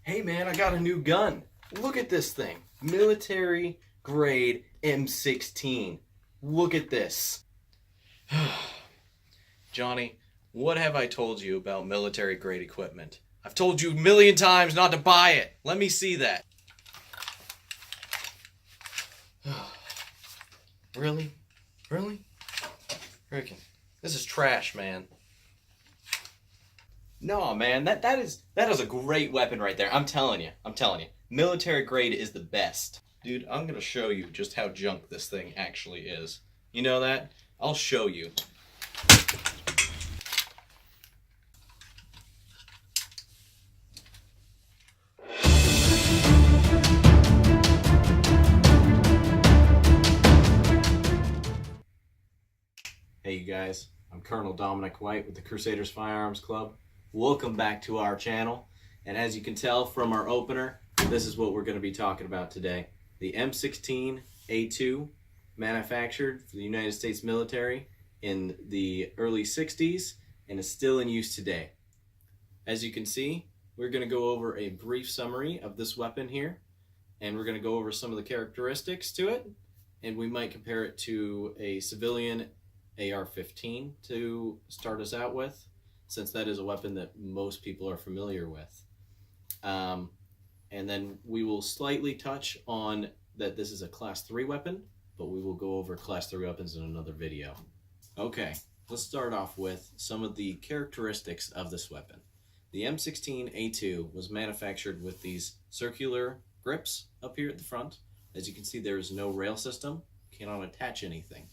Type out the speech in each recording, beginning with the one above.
Hey man, I got a new gun. Look at this thing. Military grade M16. Look at this. Johnny, what have I told you about military grade equipment? I've told you a million times not to buy it. Let me see that. Really? Really? Freaking. This is trash, man. No, man, that is a great weapon right there. I'm telling you. Military grade is the best. Dude, I'm gonna show you just how junk this thing actually is. You know that? I'll show you. Hey you guys, I'm Colonel Dominic White with the Crusaders Firearms Club. Welcome back to our channel, and as you can tell from our opener, this is what we're going to be talking about today. The M16A2, manufactured for the United States military in the early 60s and is still in use today. As you can see, we're going to go over a brief summary of this weapon here, and we're going to go over some of the characteristics to it, and we might compare it to a civilian AR-15 to start us out with, since that is a weapon that most people are familiar with. And then we will slightly touch on that this is a Class 3 weapon, but we will go over Class 3 weapons in another video. Okay, let's start off with some of the characteristics of this weapon. The M16A2 was manufactured with these circular grips up here at the front. As you can see, there is no rail system, cannot attach anything.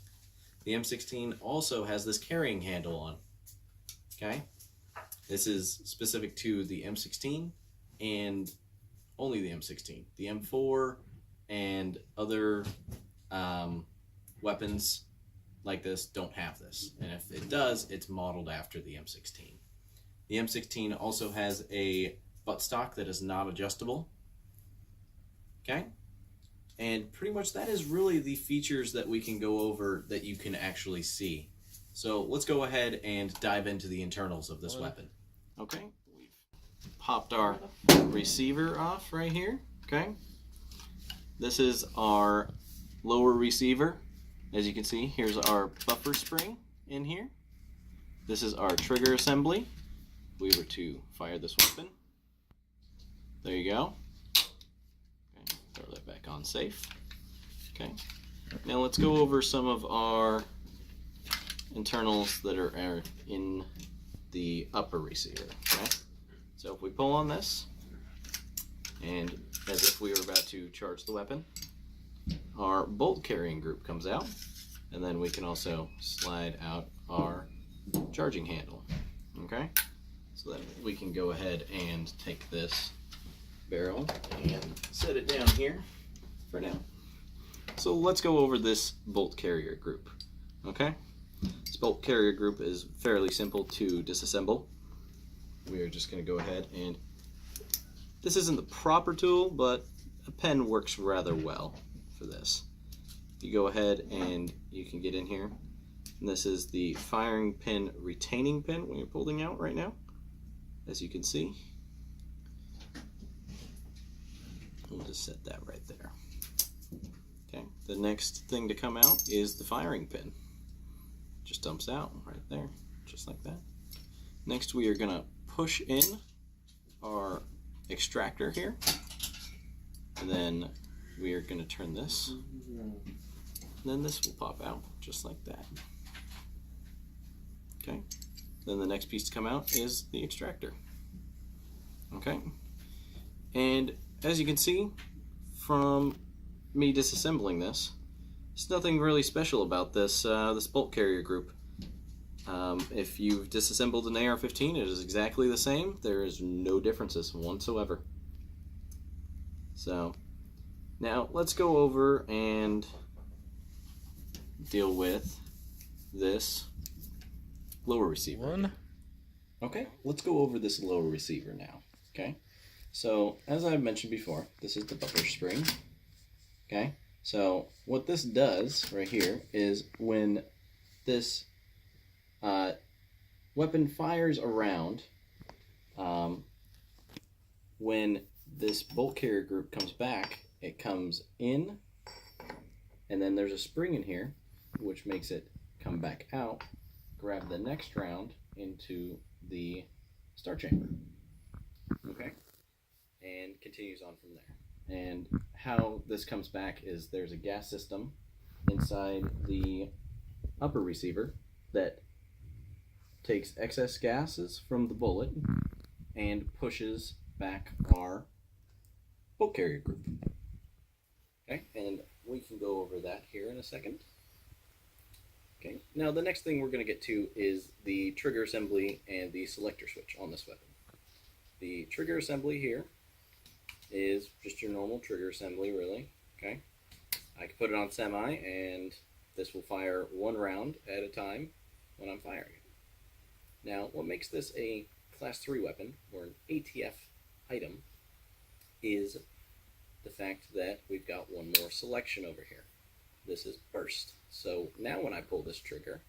The M16 also has this carrying handle on. Okay? This is specific to the M16 and only the M16. The M4 and other weapons like this don't have this. And if it does, it's modeled after the M16. The M16 also has a buttstock that is not adjustable. Okay? And pretty much that is really the features that we can go over that you can actually see. So let's go ahead and dive into the internals of this weapon. Okay, we've popped our receiver off right here. Okay, this is our lower receiver. As you can see, here's our buffer spring in here. This is our trigger assembly. If we were to fire this weapon, there you go. Throw that back on safe. Okay. Now let's go over some of our internals that are in the upper receiver. Okay. So if we pull on this, and as if we were about to charge the weapon, our bolt carrying group comes out, and then we can also slide out our charging handle. Okay. So that we can go ahead and take this barrel and set it down here for now. So let's go over this bolt carrier group. Okay, this bolt carrier group is fairly simple to disassemble. We are just going to go ahead and, this isn't the proper tool, but a pen works rather well for this. You go ahead and you can get in here, and this is the firing pin retaining pin when you're pulling out right now, as you can see. We'll just set that right there. Okay, the next thing to come out is the firing pin. Just dumps out right there, just like that. Next we are going to push in our extractor here, and then we are going to turn this, and then this will pop out just like that. Okay, then the next piece to come out is the extractor. Okay, and as you can see from me disassembling this, there's nothing really special about this this bolt carrier group. If you've disassembled an AR-15, it is exactly the same. There is no differences whatsoever. So now let's go over and deal with this lower receiver. Okay, let's go over this lower receiver now. Okay. So, as I've mentioned before, this is the buffer spring. Okay, so what this does right here is when this weapon fires around, when this bolt carrier group comes back, it comes in, and then there's a spring in here, which makes it come back out, grab the next round into the star chamber. Okay? And continues on from there. And how this comes back is there's a gas system inside the upper receiver that takes excess gases from the bullet and pushes back our bolt carrier group. Okay, and we can go over that here in a second. Okay, now the next thing we're going to get to is the trigger assembly and the selector switch on this weapon. The trigger assembly here is just your normal trigger assembly, really. Okay, I can put it on semi, and this will fire one round at a time when I'm firing it. Now, what makes this a Class 3 weapon, or an ATF item, is the fact that we've got one more selection over here. This is burst. So now when I pull this trigger,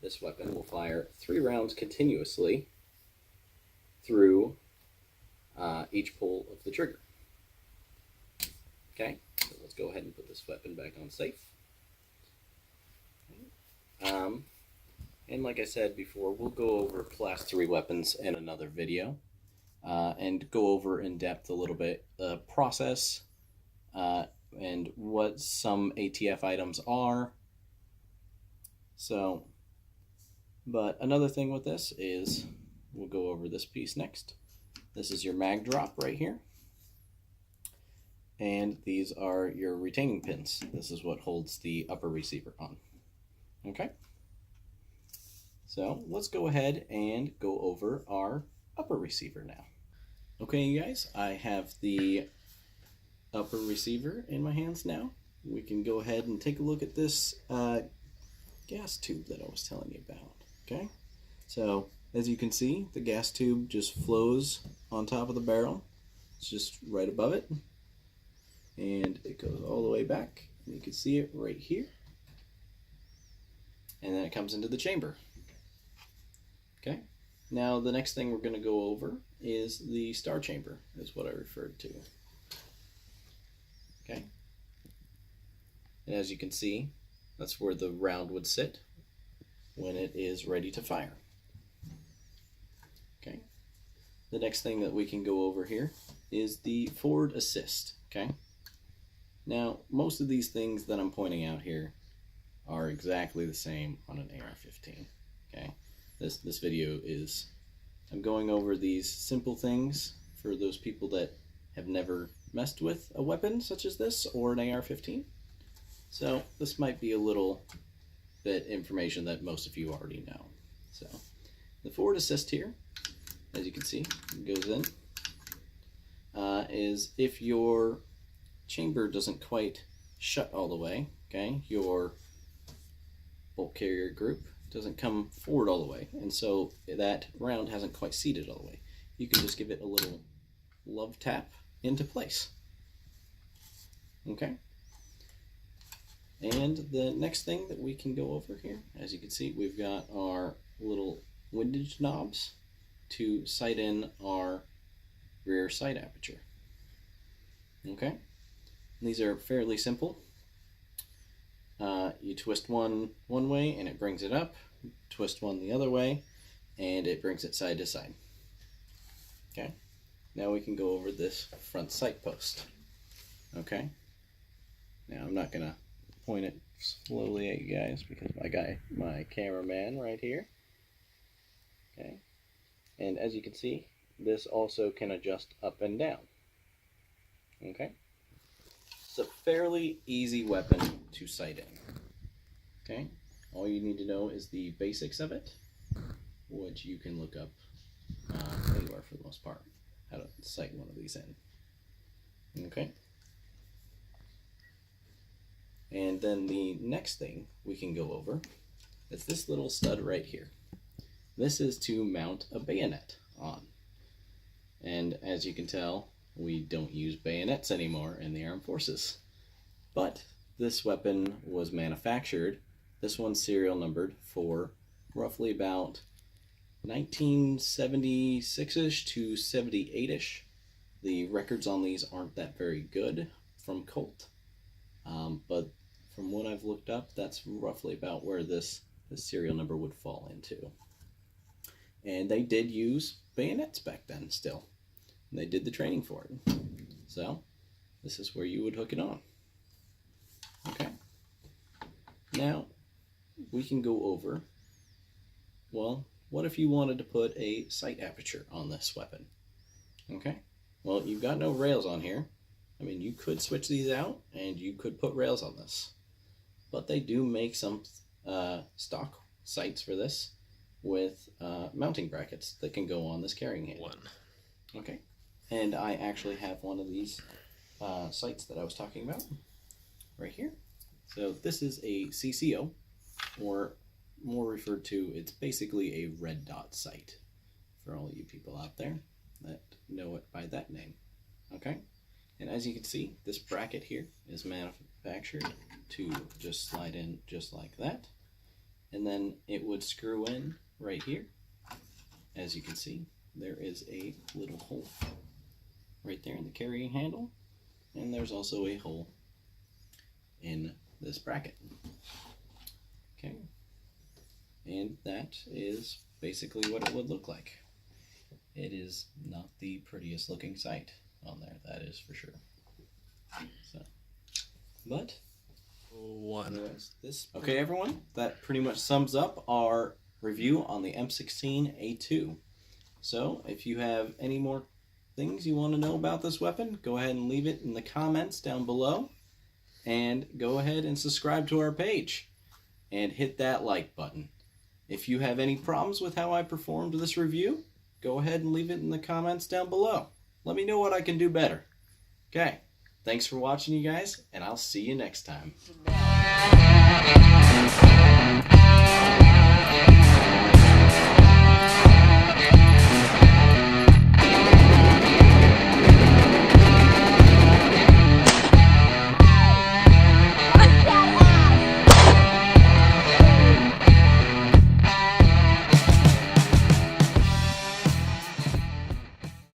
this weapon will fire 3 rounds continuously through each pull of the trigger. Okay, so let's go ahead and put this weapon back on safe. And like I said before, we'll go over Class 3 weapons in another video and go over in depth a little bit the process and what some ATF items are. So, but another thing with this is we'll go over this piece next. This is your mag drop right here. And these are your retaining pins. This is what holds the upper receiver on. Okay? So let's go ahead and go over our upper receiver now. Okay, you guys, I have the upper receiver in my hands now. We can go ahead and take a look at this gas tube that I was telling you about. Okay? So, as you can see, the gas tube just flows on top of the barrel. It's just right above it. And it goes all the way back. And you can see it right here. And then it comes into the chamber. Okay? Now, the next thing we're going to go over is the star chamber, is what I referred to. Okay? And as you can see, that's where the round would sit when it is ready to fire. Okay? The next thing that we can go over here is the forward assist. Okay? Now, most of these things that I'm pointing out here are exactly the same on an AR-15. Okay? This video is, I'm going over these simple things for those people that have never messed with a weapon such as this or an AR-15. So this might be a little bit information that most of you already know. So the forward assist here, as you can see, goes in, is if your chamber doesn't quite shut all the way, okay, your bolt carrier group doesn't come forward all the way, and so that round hasn't quite seated all the way. You can just give it a little love tap into place. Okay? And the next thing that we can go over here, as you can see, we've got our little windage knobs to sight in our rear sight aperture. Okay? These are fairly simple. You twist one way and it brings it up, twist one the other way and it brings it side to side. Okay, now we can go over this front sight post. Okay, now I'm not gonna point it slowly at you guys because my cameraman right here. Okay, and as you can see, this also can adjust up and down. Okay. It's a fairly easy weapon to sight in. Okay, all you need to know is the basics of it, which you can look up anywhere for the most part, how to sight one of these in. Okay, and then the next thing we can go over is this little stud right here. This is to mount a bayonet on, and as you can tell, we don't use bayonets anymore in the armed forces. But this weapon was manufactured, this one's serial numbered for roughly about 1976-ish to 78-ish. The records on these aren't that very good from Colt, but from what I've looked up, that's roughly about where this serial number would fall into. And they did use bayonets back then still. And they did the training for it. So, this is where you would hook it on. Okay. Now, we can go over, well, what if you wanted to put a sight aperture on this weapon? Okay. Well, you've got no rails on here. I mean, you could switch these out, and you could put rails on this. But they do make some stock sights for this with mounting brackets that can go on this carrying handle. Okay. And I actually have one of these sights that I was talking about right here. So this is a CCO, or more referred to, it's basically a red dot sight for all you people out there that know it by that name. Okay. And as you can see, this bracket here is manufactured to just slide in just like that. And then it would screw in right here. As you can see, there is a little hole right there in the carrying handle. And there's also a hole in this bracket. Okay. And that is basically what it would look like. It is not the prettiest looking sight on there, that is for sure. So, but this. Okay, everyone, that pretty much sums up our review on the M16A2. So, if you have any more things you want to know about this weapon, go ahead and leave it in the comments down below, and go ahead and subscribe to our page and hit that like button. If you have any problems with how I performed this review, go ahead and leave it in the comments down below. Let me know what I can do better. Okay, thanks for watching, you guys, and I'll see you next time.